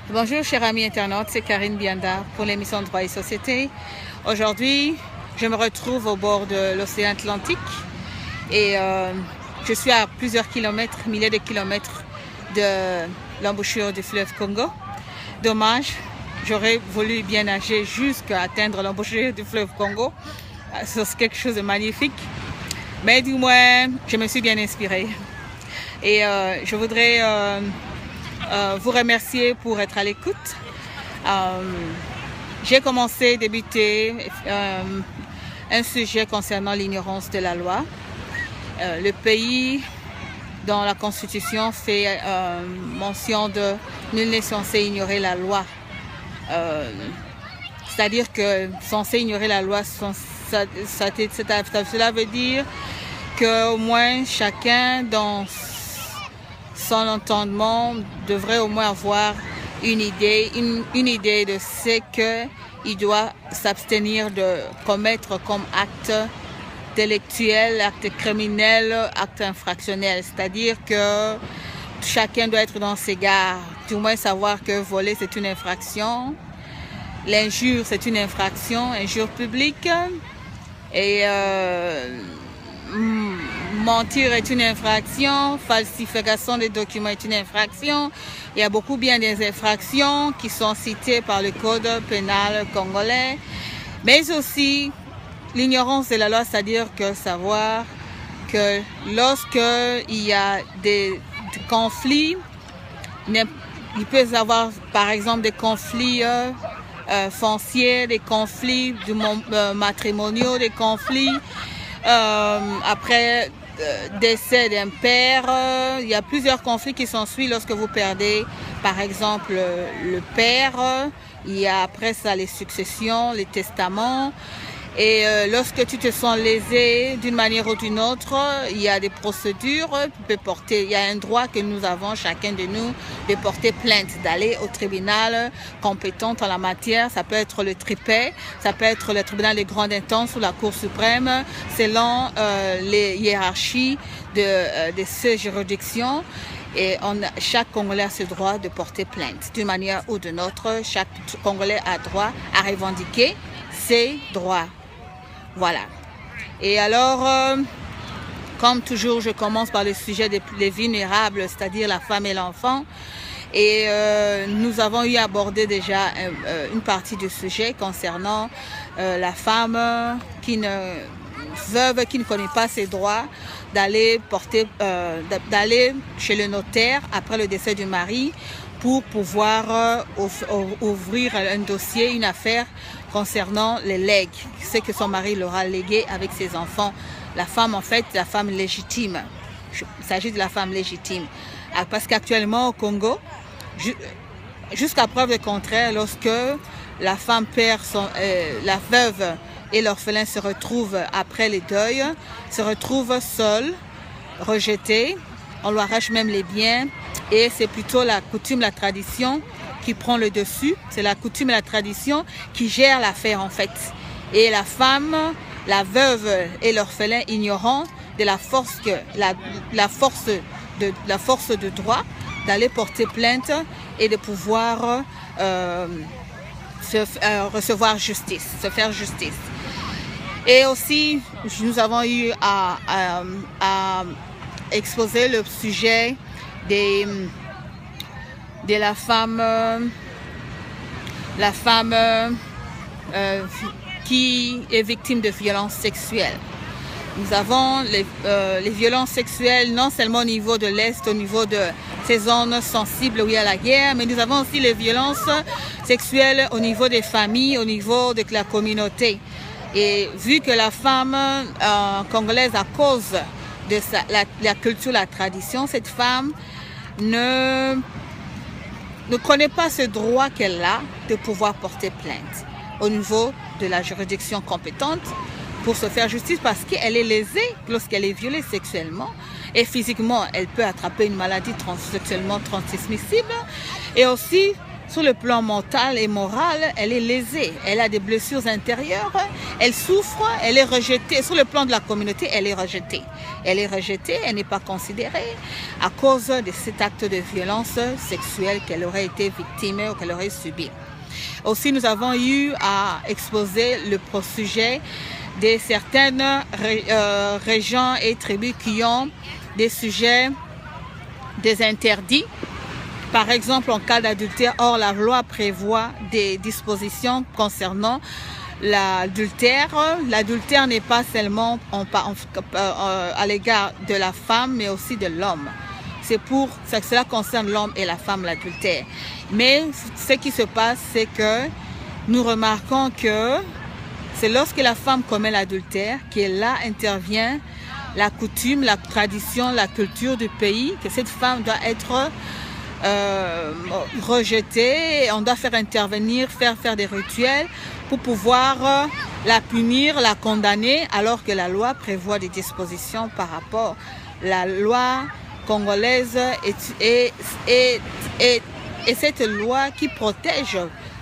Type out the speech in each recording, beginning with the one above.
Bonjour chers amis internautes, c'est Karine Bianda pour l'émission Droit et Société. Aujourd'hui, je me retrouve au bord de l'océan Atlantique et je suis à plusieurs kilomètres, milliers de kilomètres de l'embouchure du fleuve Congo. Dommage, j'aurais voulu bien nager jusqu'à atteindre l'embouchure du fleuve Congo. C'est quelque chose de magnifique, mais du moins, je me suis bien inspirée. Et je voudrais vous remercier pour être à l'écoute. J'ai débuté un sujet concernant l'ignorance de la loi. Le pays dont la Constitution fait mention de nul n'est censé ignorer la loi. C'est-à-dire que censé ignorer la loi, cela veut dire qu'au moins chacun dans son entendement devrait au moins avoir une idée de ce qu'il doit s'abstenir de commettre comme acte délictuel, acte criminel, acte infractionnel. C'est-à-dire que chacun doit être dans ses gardes, du moins savoir que voler c'est une infraction, l'injure c'est une infraction, injure publique, et mentir est une infraction, falsification des documents est une infraction. Il y a beaucoup bien des infractions qui sont citées par le code pénal congolais, mais aussi l'ignorance de la loi, c'est-à-dire que savoir que lorsque il y a des conflits, il peut y avoir par exemple des conflits fonciers, des conflits matrimoniaux, des conflits après décès d'un père. Il y a plusieurs conflits qui s'ensuivent lorsque vous perdez par exemple le père. Il y a après ça les successions, les testaments. Et lorsque tu te sens lésé d'une manière ou d'une autre, il y a des procédures. Il y a un droit que nous avons, chacun de nous, de porter plainte, d'aller au tribunal compétent en la matière. Ça peut être le TRIPEI, ça peut être le tribunal de grande instance ou la Cour suprême, selon les hiérarchies de ces juridictions. Et chaque Congolais a ce droit de porter plainte. D'une manière ou d'une autre, chaque Congolais a droit à revendiquer ses droits. Voilà. Et alors, comme toujours, je commence par le sujet des vulnérables, c'est-à-dire la femme et l'enfant. Et nous avons eu abordé déjà une partie du sujet concernant la femme veuve qui ne connaît pas ses droits, d'aller chez le notaire après le décès du mari pour pouvoir ouvrir un dossier, une affaire concernant les legs, ce que son mari leur a légué avec ses enfants. La femme, en fait, la femme légitime. Il s'agit de la femme légitime. Parce qu'actuellement au Congo, jusqu'à preuve du contraire, lorsque la femme perd la veuve et l'orphelin se retrouvent après les deuils, se retrouvent seuls, rejetés, on lui arrache même les biens, et c'est plutôt la coutume, la tradition qui prend le dessus. C'est la coutume et la tradition qui gèrent l'affaire en fait. Et la femme, la veuve et l'orphelin ignorant de la force de droit d'aller porter plainte et de pouvoir recevoir justice, se faire justice. Et aussi, nous avons eu à exposer le sujet de la femme qui est victime de violences sexuelles. Nous avons les violences sexuelles non seulement au niveau de l'Est, au niveau de ces zones sensibles où il y a la guerre, mais nous avons aussi les violences sexuelles au niveau des familles, au niveau de la communauté. Et vu que la femme congolaise, à cause de la culture, la tradition, cette femme ne connaît pas ce droit qu'elle a de pouvoir porter plainte au niveau de la juridiction compétente pour se faire justice, parce qu'elle est lésée lorsqu'elle est violée sexuellement et physiquement. Elle peut attraper une maladie sexuellement transmissible, et aussi sur le plan mental et moral, elle est lésée. Elle a des blessures intérieures, elle souffre, elle est rejetée. Sur le plan de la communauté, elle est rejetée. Elle est rejetée, elle n'est pas considérée à cause de cet acte de violence sexuelle qu'elle aurait été victime ou qu'elle aurait subi. Aussi, nous avons eu à exposer le sujet de certaines régions et tribus qui ont des sujets, des interdits. Par exemple, en cas d'adultère, or la loi prévoit des dispositions concernant l'adultère. L'adultère n'est pas seulement à l'égard de la femme, mais aussi de l'homme. Cela concerne l'homme et la femme, l'adultère. Mais ce qui se passe, c'est que nous remarquons que c'est lorsque la femme commet l'adultère que là intervient la coutume, la tradition, la culture du pays, que cette femme doit être rejetée. On doit faire intervenir, faire des rituels pour pouvoir la punir, la condamner, alors que la loi prévoit des dispositions par rapport. La loi congolaise et cette loi qui protège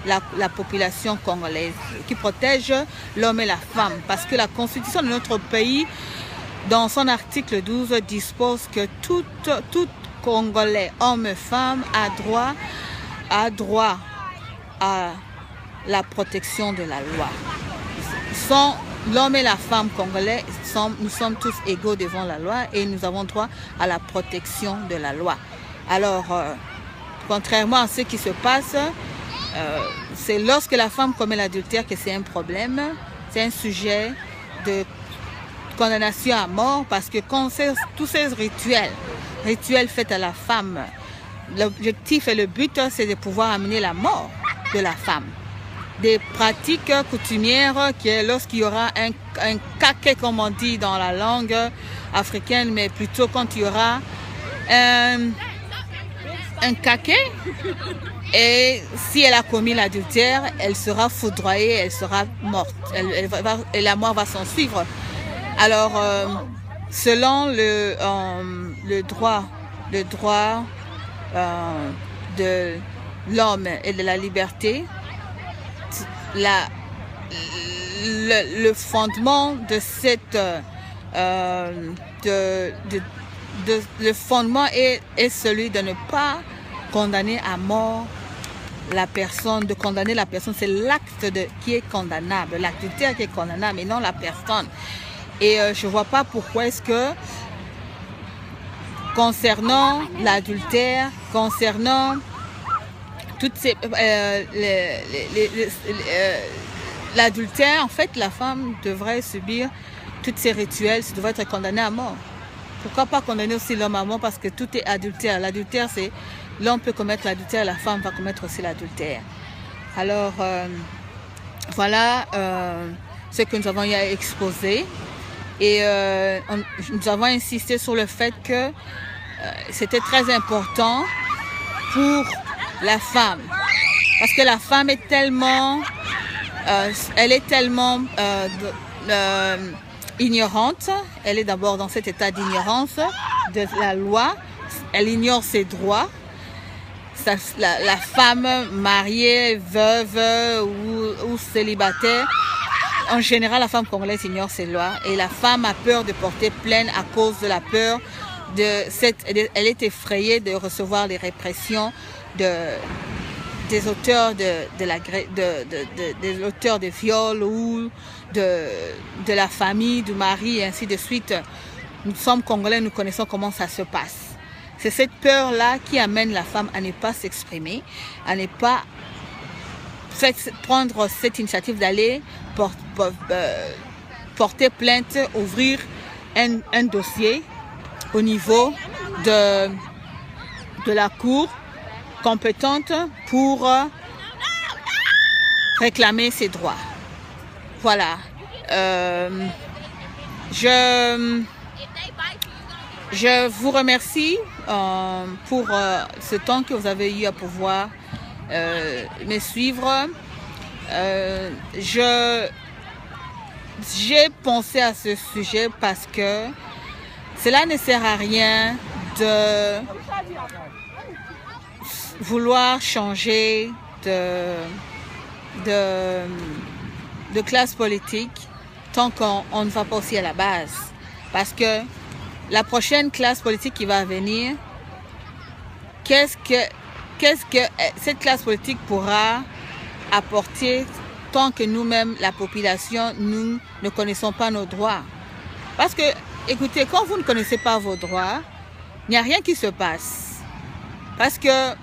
la population congolaise, qui protège l'homme et la femme. Parce que la constitution de notre pays, dans son article 12, dispose que tout Congolais, homme et femme, a droit à la protection de la loi. L'homme et la femme congolais, nous sommes tous égaux devant la loi et nous avons droit à la protection de la loi. Alors, contrairement à ce qui se passe, c'est lorsque la femme commet l'adultère que c'est un problème, c'est un sujet de condamnation à mort, parce que quand tous ces rituels faits à la femme, l'objectif et le but, c'est de pouvoir amener la mort de la femme. Des pratiques coutumières qui, lorsqu'il y aura un caquet, comme on dit dans la langue africaine, mais plutôt quand il y aura un caquet, et si elle a commis l'adultère, elle sera foudroyée, elle sera morte, et la mort va s'en suivre. Alors, selon le droit de l'homme et de la liberté, le fondement de cette le fondement est celui de ne pas condamner à mort la personne, de condamner la personne. C'est l'acte qui est condamnable, l'adultère qui est condamnable, et non la personne. Et je ne vois pas pourquoi est-ce que, concernant l'adultère, concernant toutes ces l'adultère, en fait, la femme devrait subir tous ces rituels, devrait être condamnée à mort. Pourquoi pas condamner aussi l'homme à mort? Parce que tout est adultère. L'adultère, c'est l'homme peut commettre l'adultère, la femme va commettre aussi l'adultère. Alors, voilà ce que nous avons eu à exposer. Et nous avons insisté sur le fait que c'était très important pour la femme. Parce que la femme est tellement, ignorante. Elle est d'abord dans cet état d'ignorance de la loi. Elle ignore ses droits. La femme mariée, veuve ou célibataire, en général, la femme congolaise ignore ses lois et la femme a peur de porter plainte à cause de la peur elle est effrayée de recevoir les répressions des auteurs des auteurs de viols ou de la famille, du mari et ainsi de suite. Nous sommes Congolais, nous connaissons comment ça se passe. C'est cette peur-là qui amène la femme à ne pas s'exprimer, à ne pas prendre cette initiative d'aller porter plainte, ouvrir un dossier au niveau de la cour compétente pour réclamer ses droits. Voilà. Je vous remercie pour ce temps que vous avez eu à pouvoir me suivre. J'ai pensé à ce sujet parce que cela ne sert à rien vouloir changer de classe politique tant qu'on ne va pas aussi à la base. Parce que la prochaine classe politique qui va venir, qu'est-ce que cette classe politique pourra apporter tant que nous-mêmes, la population, nous ne connaissons pas nos droits? Parce que, écoutez, quand vous ne connaissez pas vos droits, il n'y a rien qui se passe. Parce que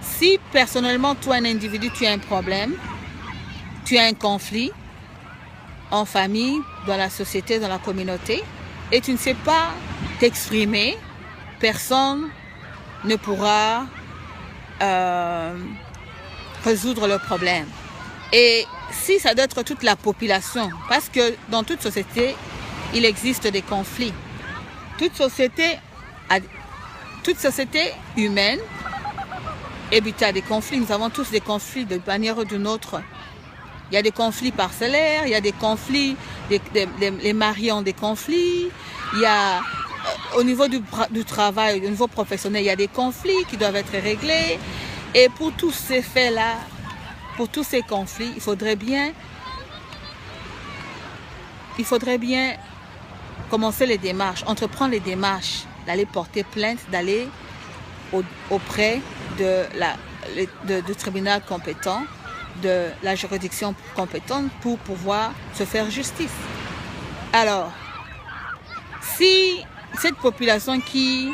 si personnellement, toi, un individu, tu as un problème, tu as un conflit en famille, dans la société, dans la communauté, et tu ne sais pas t'exprimer, personne ne pourra résoudre le problème. Et si ça doit être toute la population, parce que dans toute société, il existe des conflits. Toute société humaine est butée à des conflits. Nous avons tous des conflits de manière ou d'une autre. Il y a des conflits parcellaires, il y a des conflits, les mariés ont des conflits, il y a au niveau du travail, au niveau professionnel, il y a des conflits qui doivent être réglés. Et pour tous ces faits-là, pour tous ces conflits, il faudrait bien commencer les démarches, entreprendre les démarches, d'aller porter plainte, d'aller auprès du tribunal compétent, de la juridiction compétente pour pouvoir se faire justice. Alors, si cette population qui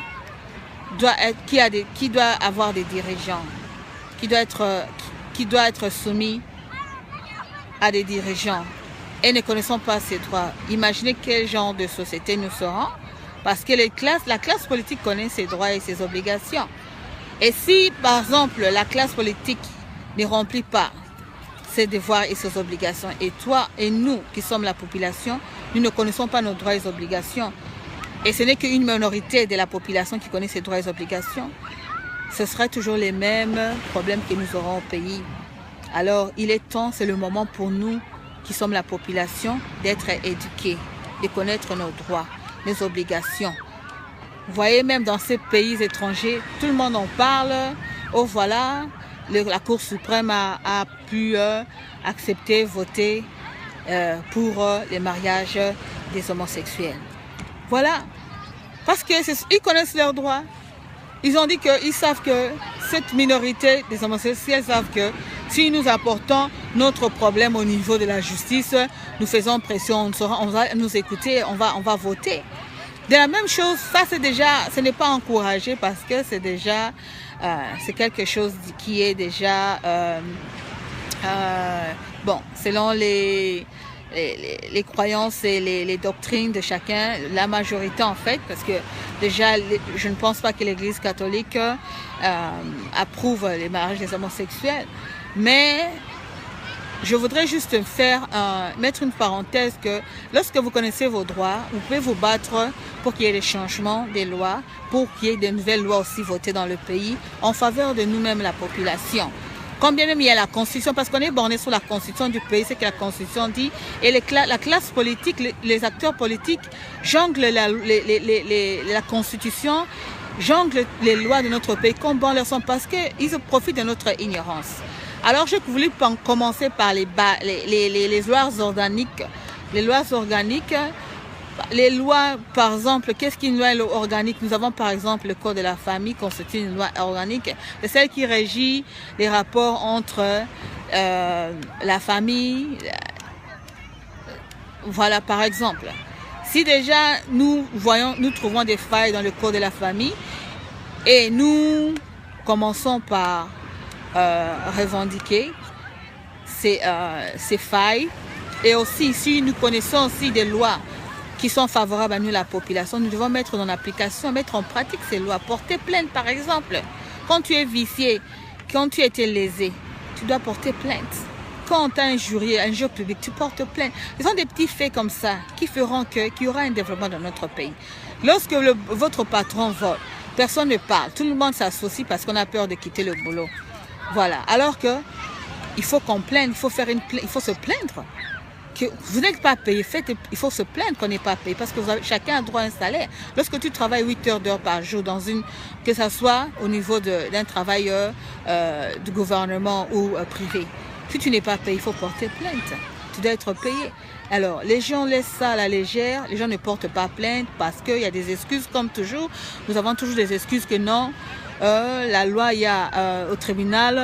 doit avoir des dirigeants, qui doit être soumis à des dirigeants et ne connaissons pas ses droits, imaginez quel genre de société nous serons, parce que la classe politique connaît ses droits et ses obligations. Et si, par exemple, la classe politique ne remplit pas ses devoirs et ses obligations, et toi et nous qui sommes la population, nous ne connaissons pas nos droits et obligations, et ce n'est qu'une minorité de la population qui connaît ses droits et obligations, ce sera toujours les mêmes problèmes que nous aurons au pays. Alors, il est temps, c'est le moment pour nous qui sommes la population d'être éduqués, de connaître nos droits, nos obligations. Vous voyez, même dans ces pays étrangers, tout le monde en parle. Oh voilà, la Cour suprême a pu accepter, voter pour les mariages des homosexuels. Voilà, parce qu'ils connaissent leurs droits. Ils ont dit qu'ils savent que cette minorité des homosexuels savent que si nous apportons notre problème au niveau de la justice, nous faisons pression, on va nous écouter, on va voter. De la même chose, ça c'est déjà, ce n'est pas encouragé parce que c'est déjà, c'est quelque chose qui est déjà, bon, selon les croyances et les doctrines de chacun, la majorité en fait, parce que déjà, je ne pense pas que l'Église catholique approuve les mariages des homosexuels, mais je voudrais juste mettre une parenthèse que lorsque vous connaissez vos droits, vous pouvez vous battre pour qu'il y ait des changements des lois, pour qu'il y ait de nouvelles lois aussi votées dans le pays en faveur de nous-mêmes, la population. Quand bien même il y a la Constitution, parce qu'on est borné sur la Constitution du pays, c'est que la Constitution dit, et la classe politique, les acteurs politiques jonglent la Constitution, jonglent les lois de notre pays comme bon leur sont, parce qu'ils profitent de notre ignorance. Alors j'ai voulu commencer par les lois organiques. Les lois organiques, les lois, par exemple, qu'est-ce qu'une loi organique? Nous avons par exemple le Code de la famille constitue une loi organique. C'est celle qui régit les rapports entre la famille. Voilà, par exemple. Si déjà nous trouvons des failles dans le Code de la famille et nous commençons par revendiquer ces failles, et aussi si nous connaissons aussi des lois qui sont favorables à nous, la population, nous devons mettre en application, mettre en pratique ces lois. Porter plainte, par exemple. Quand tu es vicié, quand tu as été lésé, tu dois porter plainte. Quand tu as injurié, un injure public, tu portes plainte. Ce sont des petits faits comme ça qui feront qu'il y aura un développement dans notre pays. Lorsque votre patron vole, personne ne parle. Tout le monde s'associe parce qu'on a peur de quitter le boulot. Voilà. Alors que il faut qu'on plaigne, il faut se plaindre. que vous n'êtes pas payé, il faut se plaindre qu'on n'est pas payé parce que chacun a droit à un salaire. Lorsque tu travailles 8 heures par jour, que ce soit au niveau d'un travailleur du gouvernement ou privé, si tu n'es pas payé, il faut porter plainte. Tu dois être payé. Alors, les gens laissent ça à la légère, les gens ne portent pas plainte parce qu'il y a des excuses comme toujours. Nous avons toujours des excuses que non, la loi, il y a au tribunal.